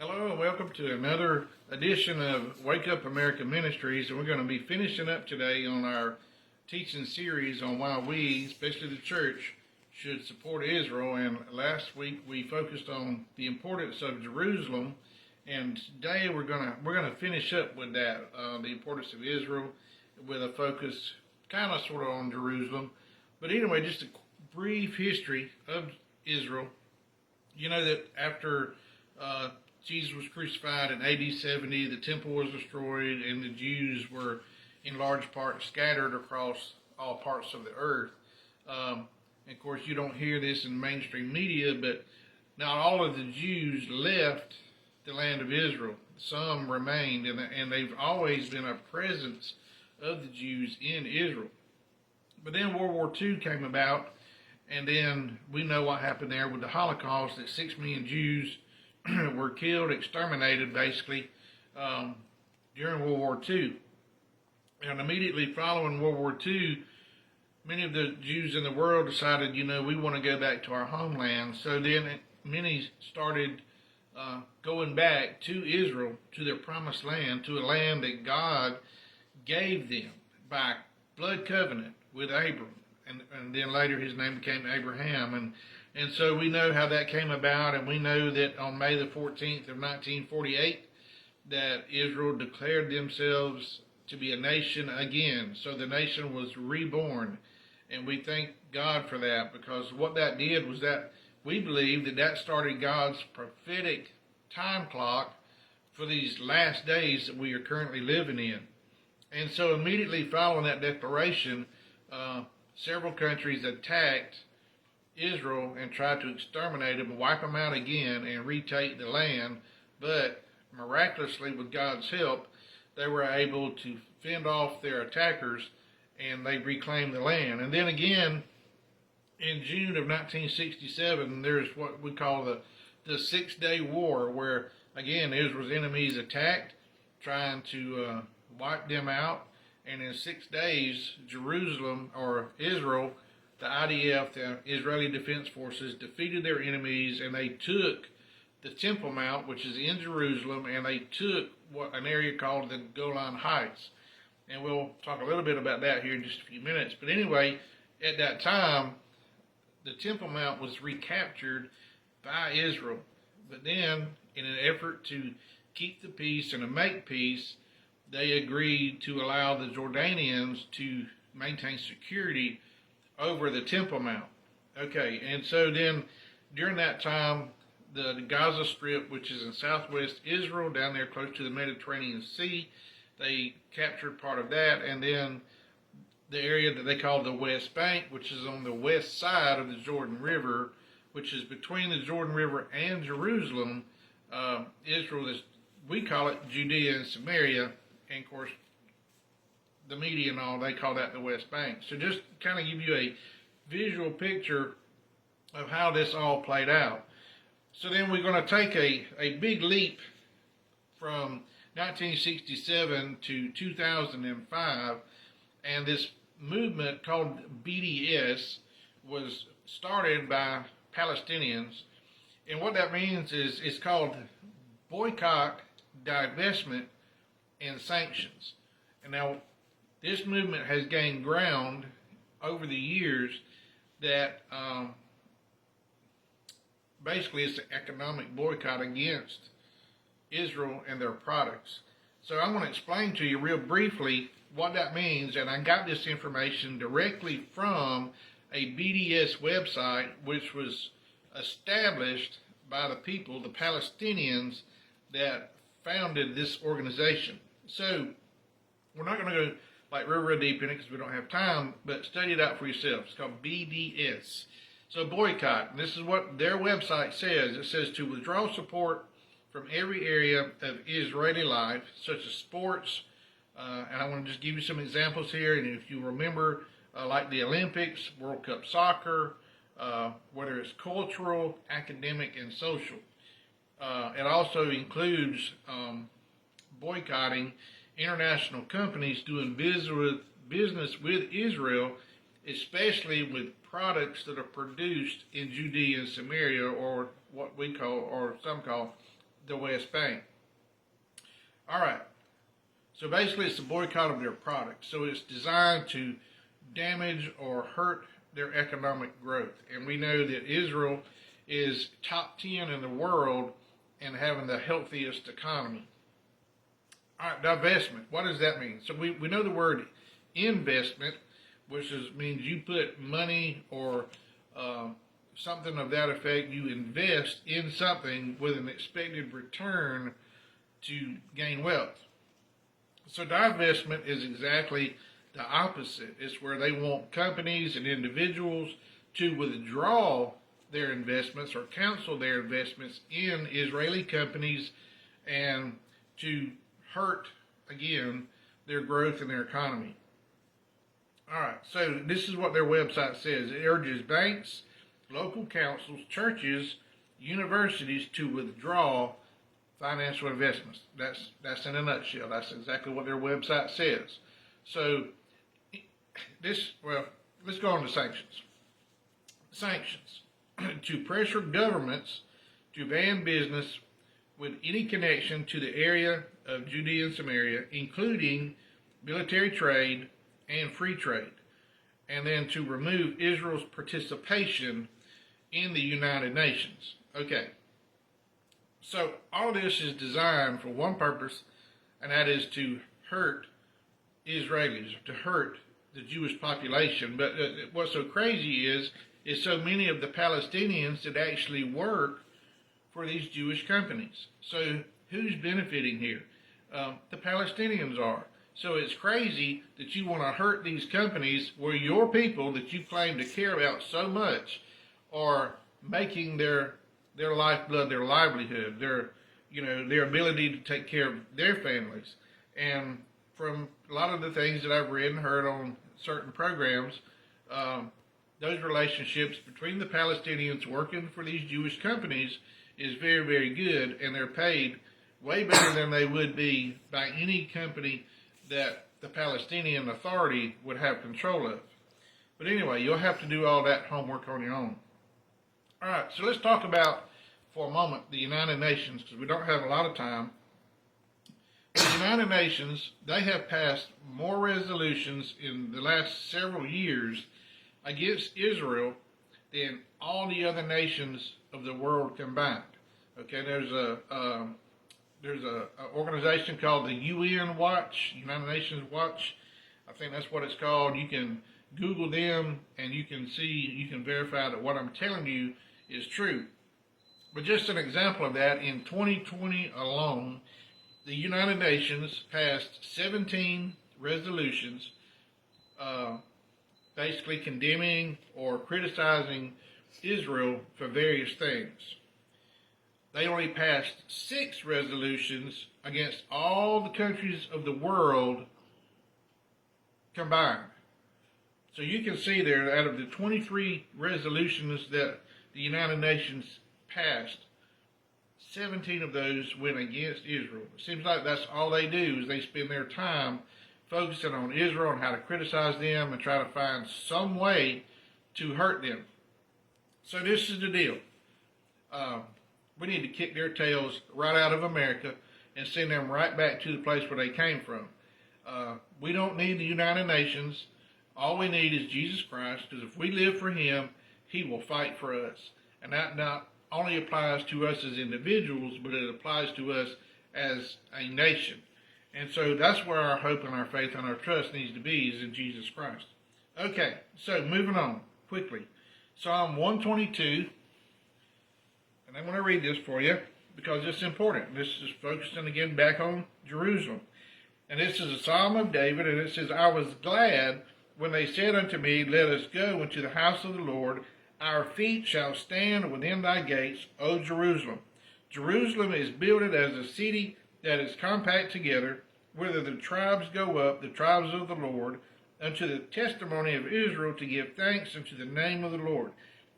Hello and welcome to another edition of Wake Up America Ministries, and we're going to be finishing up today on our teaching series on why we, especially the church, should support Israel. And last week we focused on the importance of Jerusalem, and today we're gonna finish up with that, the importance of Israel, with a focus kind of sort of on Jerusalem. But anyway, just a brief history of Israel. You know that after Jesus was crucified in AD 70, the temple was destroyed, and the Jews were in large part scattered across all parts of the earth. And of course, you don't hear this in mainstream media, but not all of the Jews left the land of Israel. Some remained, and they've always been a presence of the Jews in Israel. But then World War II came about, and then we know what happened there with the Holocaust, that 6 million Jews were killed, exterminated basically, during World War II. And immediately following World War II, many of the Jews in the world decided, we want to go back to our homeland. So then many started going back to Israel, to their promised land, to a land that God gave them by blood covenant with Abram. And then later his name became Abraham. And so we know how that came about, and we know that on May the 14th of 1948, that Israel declared themselves to be a nation again. So the nation was reborn, and we thank God for that, because what that did was that we believe that started God's prophetic time clock for these last days that we are currently living in. And so immediately following that declaration, several countries attacked Israel and tried to exterminate them, wipe them out again, and retake the land. But miraculously, with God's help, they were able to fend off their attackers, and they reclaimed the land. And then again, in June of 1967, there's what we call the 6-Day War, where again Israel's enemies attacked, trying to wipe them out. And in 6 days, Jerusalem, or Israel, the IDF, the Israeli Defense Forces, defeated their enemies, and they took the Temple Mount, which is in Jerusalem, and they took an area called the Golan Heights. And we'll talk a little bit about that here in just a few minutes. But anyway, at that time, the Temple Mount was recaptured by Israel. But then, in an effort to keep the peace and to make peace, they agreed to allow the Jordanians to maintain security over the Temple Mount. Okay, and so then during that time, the Gaza Strip, which is in southwest Israel, down there close to the Mediterranean Sea, they captured part of that. And then the area that they call the West Bank, which is on the west side of the Jordan River, which is between the Jordan River and Jerusalem, Israel, we call it Judea and Samaria, and of course the media and all, they call that the West Bank. So just kind of give you a visual picture of how this all played out. So then we're going to take a big leap from 1967 to 2005, and this movement called BDS was started by Palestinians, and what that means is it's called Boycott, Divestment, and Sanctions. And now this movement has gained ground over the years that basically it's an economic boycott against Israel and their products. So I'm going to explain to you real briefly what that means, and I got this information directly from a BDS website, which was established by the people, the Palestinians, that founded this organization. So we're not going to go like real deep in it because we don't have time, but study it out for yourself. It's called BDS. So boycott, and this is what their website says. It says to withdraw support from every area of Israeli life, such as sports, and I want to just give you some examples here. And if you remember, like the Olympics, World Cup soccer, whether it's cultural, academic, and social. It also includes boycotting international companies doing business with Israel, especially with products that are produced in Judea and Samaria, or what we call, or some call, the West Bank. All right. So basically, it's a boycott of their products. So it's designed to damage or hurt their economic growth. And we know that Israel is top 10 in the world and having the healthiest economy. All right, divestment. What does that mean? So we know the word investment, which means you put money or something of that effect. You invest in something with an expected return to gain wealth. So divestment is exactly the opposite. It's where they want companies and individuals to withdraw their investments or cancel their investments in Israeli companies and to hurt, again, their growth and their economy. All right, so this is what their website says. It urges banks, local councils, churches, universities to withdraw financial investments. That's in a nutshell. That's exactly what their website says. So let's go on to sanctions. Sanctions to pressure governments to ban business with any connection to the area of Judea and Samaria, including military trade and free trade, and then to remove Israel's participation in the United Nations. Okay. So all this is designed for one purpose, and that is to hurt Israelis, to hurt the Jewish population. But what's so crazy is so many of the Palestinians that actually work for these Jewish companies. So who's benefiting here? The Palestinians are. So it's crazy that you want to hurt these companies where your people that you claim to care about so much are making their lifeblood, their livelihood, their ability to take care of their families. And from a lot of the things that I've read and heard on certain programs, those relationships between the Palestinians working for these Jewish companies is very, very good, and they're paid way better than they would be by any company that the Palestinian Authority would have control of. But anyway, you'll have to do all that homework on your own. All right, so let's talk about, for a moment, the United Nations, because we don't have a lot of time. The United Nations, they have passed more resolutions in the last several years against Israel than all the other nations of the world combined. Okay, there's a organization called the UN Watch, United Nations Watch. I think that's what it's called. You can Google them and you can verify that what I'm telling you is true. But just an example of that, in 2020 alone, the United Nations passed 17 resolutions basically condemning or criticizing Israel for various things. They only passed 6 resolutions against all the countries of the world combined. So you can see there, out of the 23 resolutions that the United Nations passed, 17 of those went against Israel. It seems like that's all they do, is they spend their time focusing on Israel and how to criticize them and try to find some way to hurt them. So this is the deal. We need to kick their tails right out of America and send them right back to the place where they came from. We don't need the United Nations. All we need is Jesus Christ, because if we live for Him, He will fight for us. And that not only applies to us as individuals, but it applies to us as a nation. And so that's where our hope and our faith and our trust needs to be, is in Jesus Christ. Okay, so moving on quickly. Psalm 122. And I want to read this for you because it's important. This is focusing again back on Jerusalem. And this is a Psalm of David, and it says, I was glad when they said unto me, let us go into the house of the Lord. Our feet shall stand within thy gates, O Jerusalem. Jerusalem is builded as a city that is compact together, whither the tribes go up, the tribes of the Lord, unto the testimony of Israel, to give thanks unto the name of the Lord.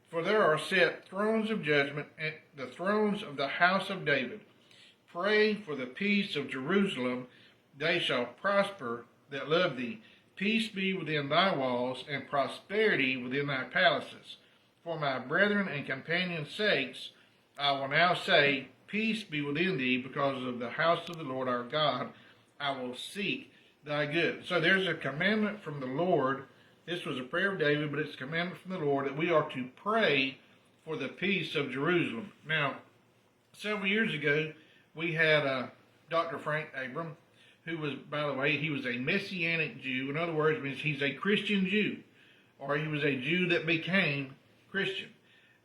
For there are set thrones of judgment, and the thrones of the house of David. Pray for the peace of Jerusalem. They shall prosper that love thee. Peace be within thy walls, and prosperity within thy palaces. For my brethren and companions' sakes, I will now say, peace be within thee, because of the house of the Lord our God I will seek thy good. So there's a commandment from the Lord. This was a prayer of David, but it's a commandment from the Lord that we are to pray for the peace of Jerusalem. Now, several years ago, we had Dr. Frank Abram, who was, by the way, he was a Messianic Jew. In other words, it means he's a Christian Jew, or he was a Jew that became Christian.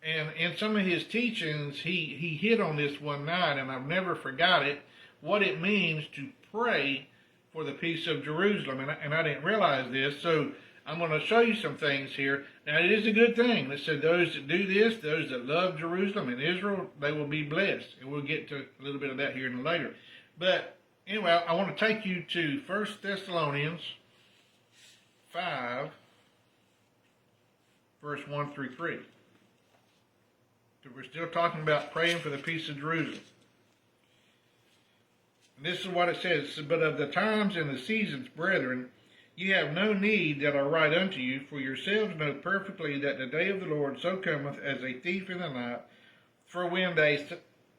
And in some of his teachings, he hit on this one night, and I've never forgot it, what it means to pray for the peace of Jerusalem. And I didn't realize this, so I'm going to show you some things here. Now, it is a good thing. It said those that do this, those that love Jerusalem and Israel, they will be blessed. And we'll get to a little bit of that here in later. But anyway, I want to take you to 1 Thessalonians 5, verse 1 through 3. So we're still talking about praying for the peace of Jerusalem. And this is what it says. But of the times and the seasons, brethren, ye have no need that I write unto you, for yourselves know perfectly that the day of the Lord so cometh as a thief in the night. For when they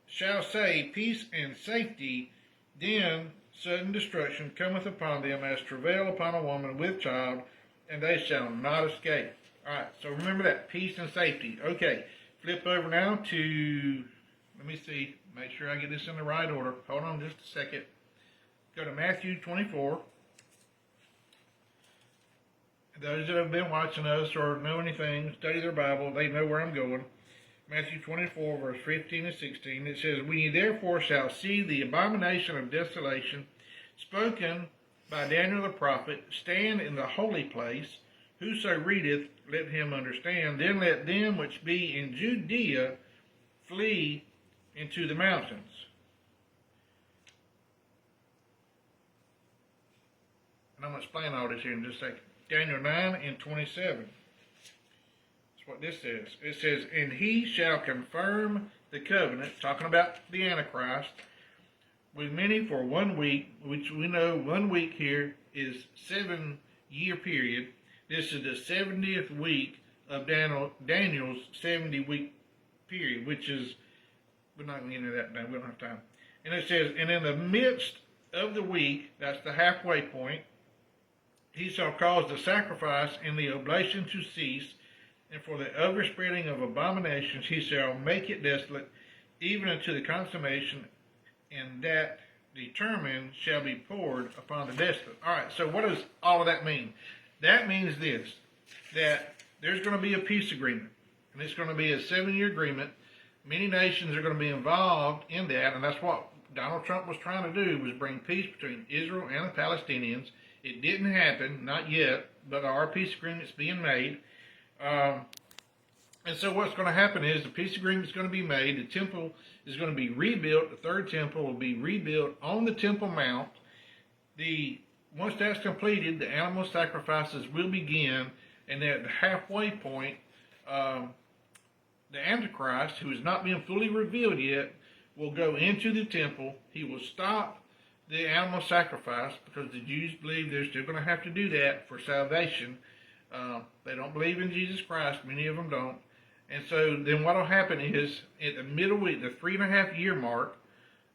shall say peace and safety, then sudden destruction cometh upon them as travail upon a woman with child, and they shall not escape. All right, so remember that, peace and safety. Okay, flip over now to, let me see, make sure I get this in the right order. Hold on just a second. Go to Matthew 24. Those that have been watching us or know anything, study their Bible, they know where I'm going. Matthew 24, verse 15 and 16. It says, when ye therefore shall see the abomination of desolation, spoken by Daniel the prophet, stand in the holy place, whoso readeth, let him understand. Then let them which be in Judea flee into the mountains. And I'm going to explain all this here in just a second. Daniel 9 and 27. That's what this says. It says, and he shall confirm the covenant, talking about the Antichrist, with many for 1 week, which we know 1 week here is 7-year period. This is the 70th week of Daniel's 70-week period, which is, we're not going to get into that now, we don't have time. And it says, and in the midst of the week, that's the halfway point, he shall cause the sacrifice and the oblation to cease, and for the overspreading of abominations he shall make it desolate, even unto the consummation, and that determined shall be poured upon the desolate. All right, so what does all of that mean? That means this, that there's going to be a peace agreement, and it's going to be a 7-year agreement. Many nations are going to be involved in that, and that's what Donald Trump was trying to do, was bring peace between Israel and the Palestinians. It didn't happen, not yet, but our peace agreement's being made. And so what's going to happen is the peace agreement's going to be made. The temple is going to be rebuilt. The third temple will be rebuilt on the Temple Mount. Once that's completed, the animal sacrifices will begin, and at the halfway point, the Antichrist, who is not being fully revealed yet, will go into the temple. He will stop the animal sacrifice, because the Jews believe they're still going to have to do that for salvation. They don't believe in Jesus Christ. Many of them don't. And so then what will happen is, at the middle week, the 3.5-year mark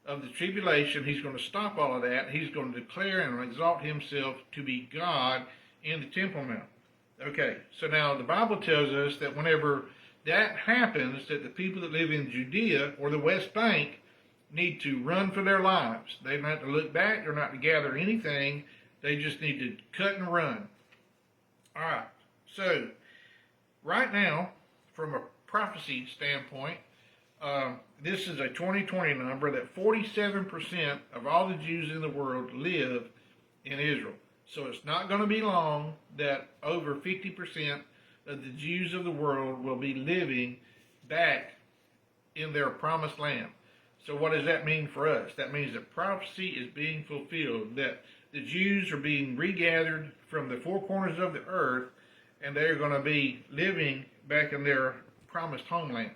of the tribulation, he's going to stop all of that. He's going to declare and exalt himself to be God in the Temple Mount. Okay, so now the Bible tells us that whenever that happens, that the people that live in Judea or the West Bank need to run for their lives. They don't have to look back. They're not to gather anything. They just need to cut and run. All right. So, right now, from a prophecy standpoint, this is a 2020 number that 47% of all the Jews in the world live in Israel. So it's not going to be long that over 50% of the Jews of the world will be living back in their promised land. So what does that mean for us? That means that prophecy is being fulfilled, that the Jews are being regathered from the four corners of the earth, and they're going to be living back in their promised homeland.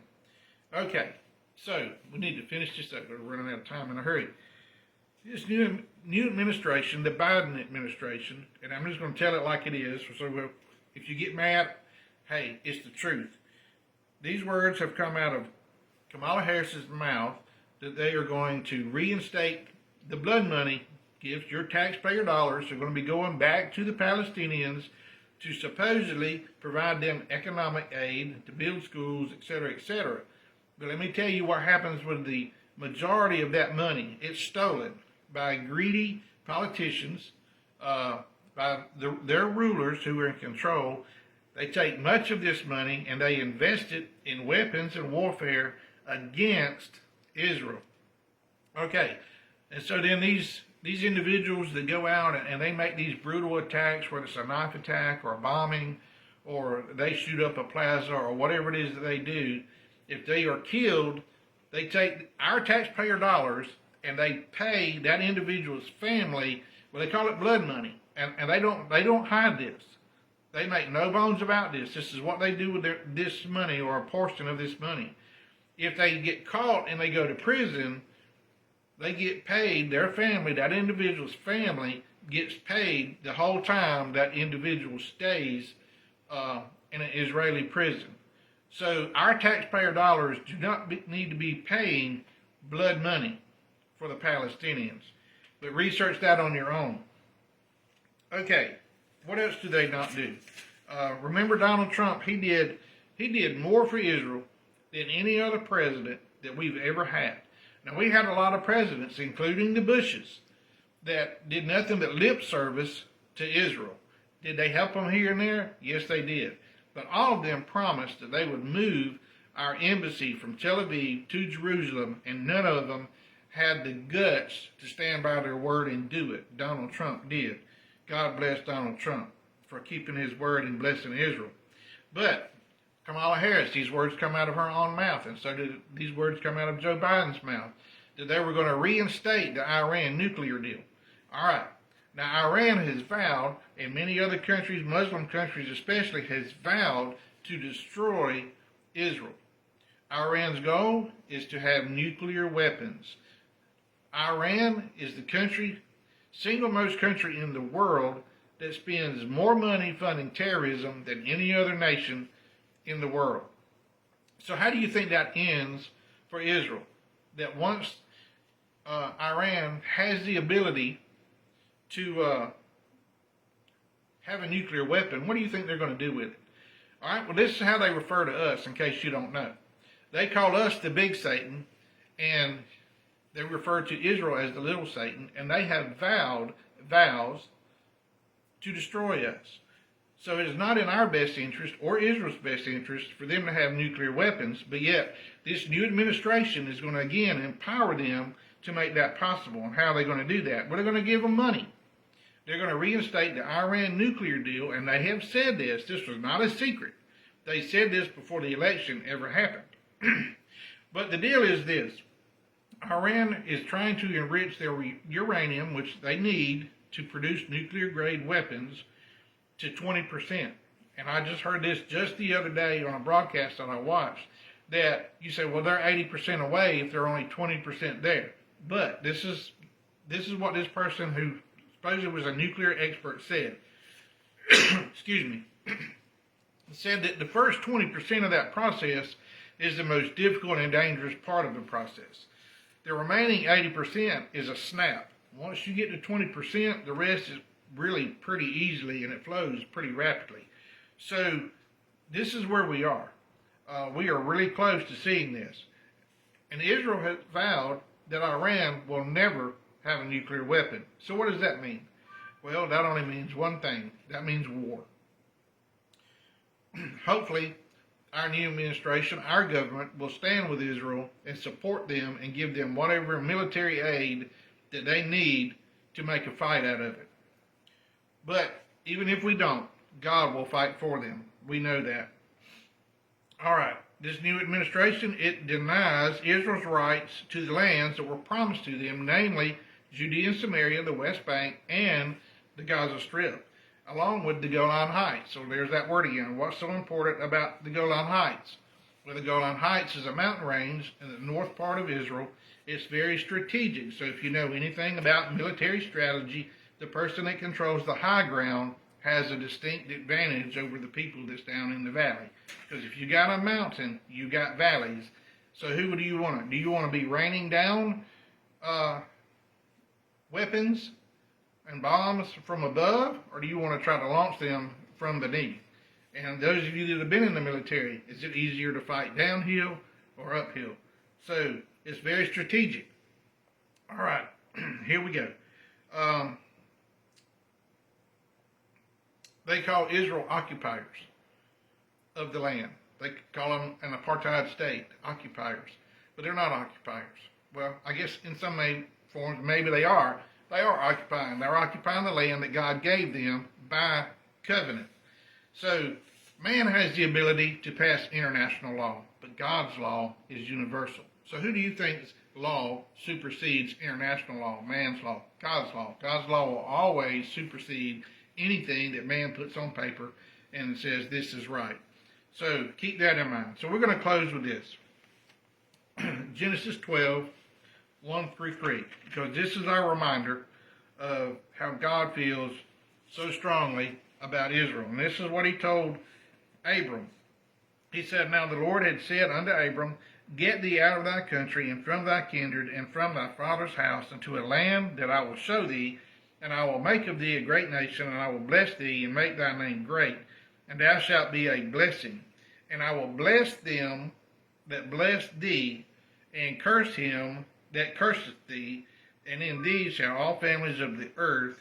Okay, so we need to finish this up. We're running out of time in a hurry. This new administration, the Biden administration, and I'm just going to tell it like it is, so if you get mad, hey, it's the truth. These words have come out of Kamala Harris's mouth that they are going to reinstate the blood money gifts. Your taxpayer dollars are going to be going back to the Palestinians to supposedly provide them economic aid, to build schools, etc., etc. But let me tell you what happens with the majority of that money. It's stolen by greedy politicians, by their rulers who are in control. They take much of this money and they invest it in weapons and warfare against Israel. Okay, and so then these individuals that go out and they make these brutal attacks, whether it's a knife attack or a bombing, or they shoot up a plaza or whatever it is that they do, if they are killed, they take our taxpayer dollars and they pay that individual's family. Well, they call it blood money, and they don't hide this. They make no bones about this. This is what they do with this money, or a portion of this money. If they get caught and they go to prison, they get paid, their family, that individual's family gets paid the whole time that individual stays in an Israeli prison. So our taxpayer dollars do not need to be paying blood money for the Palestinians. But research that on your own. Okay, what else do they not do? Remember Donald Trump, he did more for Israel than any other president that we've ever had. Now, we had a lot of presidents, including the Bushes, that did nothing but lip service to Israel. Did they help them here and there? Yes, they did. But all of them promised that they would move our embassy from Tel Aviv to Jerusalem, and none of them had the guts to stand by their word and do it. Donald Trump did. God bless Donald Trump for keeping his word and blessing Israel. But Kamala Harris, these words come out of her own mouth, and so did these words come out of Joe Biden's mouth, that they were going to reinstate the Iran nuclear deal. All right. Now, Iran has vowed, and many other countries, Muslim countries especially, has vowed to destroy Israel. Iran's goal is to have nuclear weapons. Iran is the single most country in the world that spends more money funding terrorism than any other nation in the world. So how do you think that ends for Israel? That once Iran has the ability to have a nuclear weapon, what do you think they're going to do with it? All right, well, this is how they refer to us, in case you don't know. They call us the big Satan, and they refer to Israel as the little Satan, and they have vows to destroy us. So it is not in our best interest or Israel's best interest for them to have nuclear weapons, but yet this new administration is going to again empower them to make that possible. And how are they going to do that? Well, they're going to give them money. They're going to reinstate the Iran nuclear deal, and they have said this. This was not a secret. They said this before the election ever happened. But the deal is this. Iran is trying to enrich their uranium, which they need to produce nuclear-grade weapons, to 20%. And I just heard this just the other day on a broadcast that I watched, that you say, well, they're 80% away if they're only 20% there. But this is what this person who supposedly was a nuclear expert said. Excuse me. Said that the first 20% of that process is the most difficult and dangerous part of the process. The remaining 80% is a snap. Once you get to 20%, the rest is really pretty easily, and it flows pretty rapidly. So this is where we are. We are really close to seeing this. And Israel has vowed that Iran will never have a nuclear weapon. So what does that mean? Well, that only means one thing. That means war. Hopefully, our new administration, our government, will stand with Israel and support them and give them whatever military aid that they need to make a fight out of it. But even if we don't, God will fight for them. We know that. All right. This new administration, it denies Israel's rights to the lands that were promised to them, namely Judea and Samaria, the West Bank, and the Gaza Strip, along with the Golan Heights. So there's that word again. What's so important about the Golan Heights? Well, the Golan Heights is a mountain range in the north part of Israel. It's very strategic. So if you know anything about military strategy, the person that controls the high ground has a distinct advantage over the people that's down in the valley. Because if you got a mountain, you got valleys. So who do you want? Do you want to be raining down weapons and bombs from above, or do you want to try to launch them from beneath? And those of you that have been in the military, is it easier to fight downhill or uphill? So it's very strategic. All right, here we go. They call Israel occupiers of the land. They call them an apartheid state, occupiers. But they're not occupiers. Well, I guess in some forms, maybe they are. They are occupying. They're occupying the land that God gave them by covenant. So man has the ability to pass international law, but God's law is universal. So who do you think's law supersedes international law, man's law? God's law. God's law will always supersede anything that man puts on paper and says this is right. So keep that in mind. So we're going to close with this. Genesis 12, 1 through 3. Because this is our reminder of how God feels so strongly about Israel. And this is what he told Abram. He said, Now the Lord had said unto Abram, Get thee out of thy country, and from thy kindred, and from thy father's house, unto a land that I will show thee, and I will make of thee a great nation, and I will bless thee, and make thy name great, and thou shalt be a blessing. And I will bless them that bless thee, and curse him that curseth thee, and in thee shall all families of the earth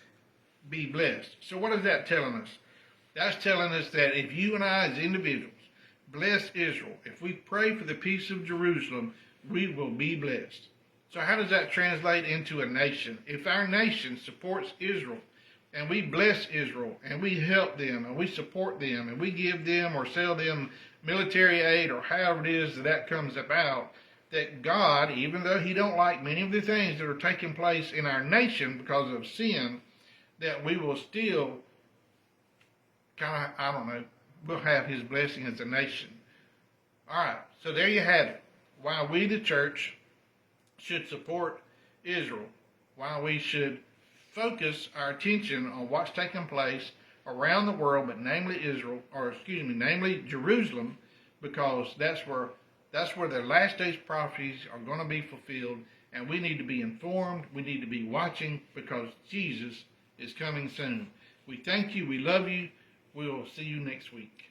be blessed. So what is that telling us? That's telling us that if you and I as individuals bless Israel, if we pray for the peace of Jerusalem, we will be blessed. So how does that translate into a nation? If our nation supports Israel, and we bless Israel, and we help them, and we support them, and we give them or sell them military aid, or however it is that comes about, that God, even though he don't like many of the things that are taking place in our nation because of sin, that we will still we'll have his blessing as a nation. All right, so there you have it. Why we, the church, should support Israel. Why we should focus our attention on what's taking place around the world, but namely namely Jerusalem, because that's where the last days prophecies are going to be fulfilled, and we need to be informed. We need to be watching, because Jesus is coming soon. We thank you. We love you. We will see you next week.